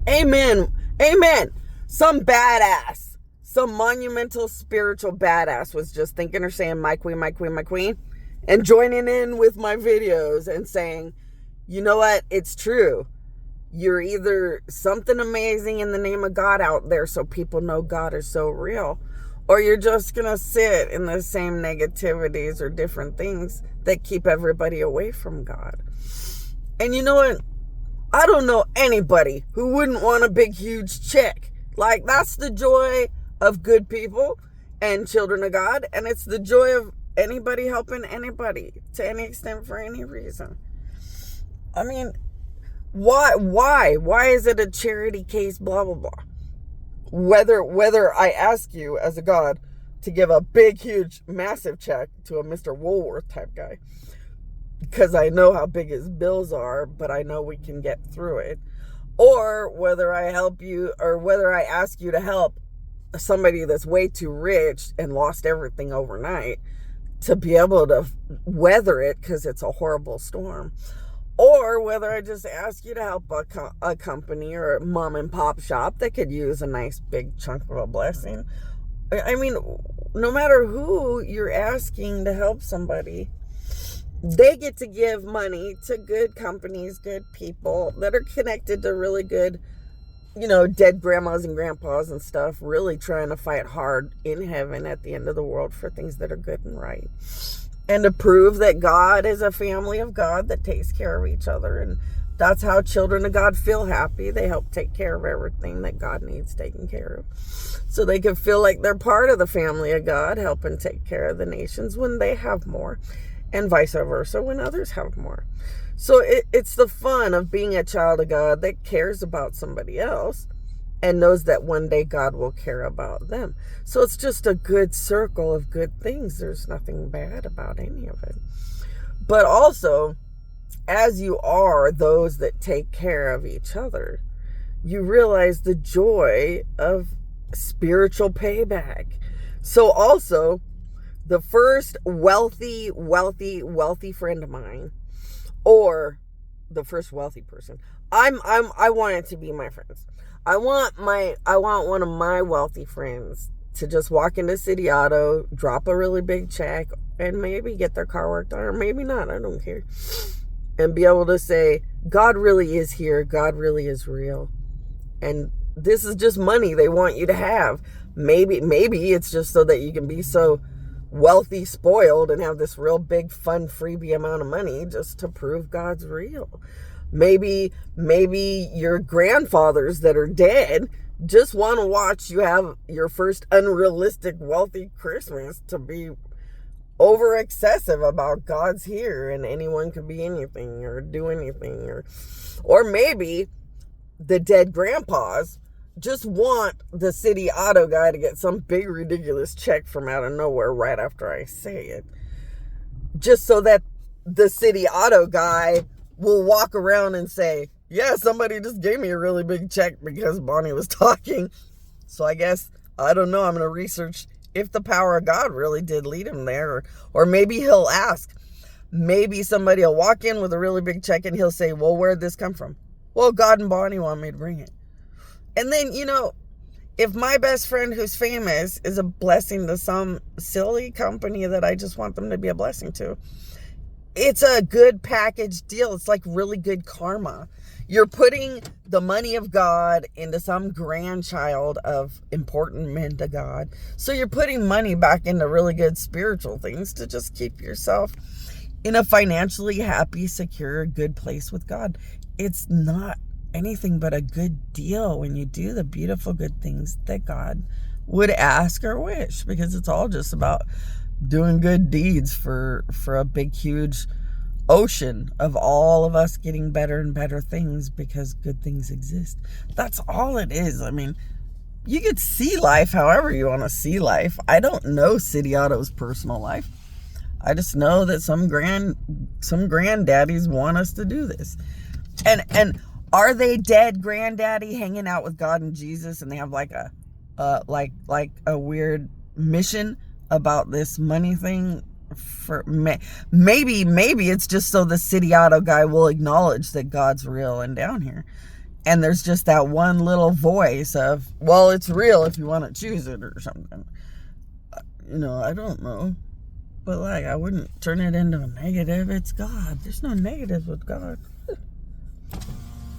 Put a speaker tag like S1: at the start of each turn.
S1: Amen. Amen. Some monumental spiritual badass was just thinking or saying, my queen, my queen, my queen, and joining in with my videos and saying, you know what? It's true. You're either something amazing in the name of God out there so people know God is so real, or you're just going to sit in the same negativities or different things that keep everybody away from God. And you know what? I don't know anybody who wouldn't want a big, huge check. Like, that's the joy of good people and children of God. And it's the joy of anybody helping anybody to any extent for any reason. I mean, why is it a charity case, blah, blah, blah? Whether I ask you as a God to give a big, huge, massive check to a Mr. Woolworth type guy, because I know how big his bills are, but I know we can get through it. Or whether I help you, or whether I ask you to help somebody that's way too rich and lost everything overnight to be able to weather it because it's a horrible storm. Or whether I just ask you to help a company or a mom and pop shop that could use a nice big chunk of a blessing. I mean, no matter who you're asking to help somebody, they get to give money to good companies, good people that are connected to really good, dead grandmas and grandpas and stuff, really trying to fight hard in heaven at the end of the world for things that are good and right. And to prove that God is a family of God that takes care of each other. And that's how children of God feel happy. They help take care of everything that God needs taken care of. So they can feel like they're part of the family of God, helping take care of the nations when they have more. And vice versa when others have more. So it's the fun of being a child of God that cares about somebody else and knows that one day God will care about them. So it's just a good circle of good things. There's nothing bad about any of it. But also, as you are those that take care of each other, you realize the joy of spiritual payback. So also, the first wealthy friend of mine, or the first wealthy person, I want it to be my friends. I want one of my wealthy friends to just walk into City Auto, drop a really big check, and maybe get their car worked on, or maybe not, I don't care. And be able to say, God really is here, God really is real. And this is just money they want you to have. Maybe it's just so that you can be so wealthy, spoiled, and have this real big, fun, freebie amount of money just to prove God's real. Maybe your grandfathers that are dead just want to watch you have your first unrealistic wealthy Christmas to be over excessive about God's here and anyone can be anything or do anything. Or maybe the dead grandpas just want the City Auto guy to get some big ridiculous check from out of nowhere right after I say it, just so that the City Auto guy will walk around and say, yeah, somebody just gave me a really big check because Bonnie was talking. So I guess, I don't know, I'm going to research if the power of God really did lead him there. Or maybe he'll ask. Maybe somebody will walk in with a really big check and he'll say, well, where'd this come from? Well, God and Bonnie want me to bring it. And then, if my best friend who's famous is a blessing to some silly company that I just want them to be a blessing to, it's a good package deal. It's like really good karma. You're putting the money of God into some grandchild of important men to God. So you're putting money back into really good spiritual things to just keep yourself in a financially happy, secure, good place with God. It's not anything but a good deal when you do the beautiful, good things that God would ask or wish, because it's all just about doing good deeds for a big, huge ocean of all of us getting better and better things because good things exist. That's all it is. I mean, you could see life however you want to see life. I don't know City Auto's personal life. I just know that some granddaddies want us to do this. And are they dead granddaddy hanging out with God and Jesus, and they have like a weird mission about this money thing? For maybe it's just so the City Auto guy will acknowledge that God's real and down here. And there's just that one little voice of, well, it's real if you want to choose it or something. I don't know. But like, I wouldn't turn it into a negative. It's God. There's no negatives with God.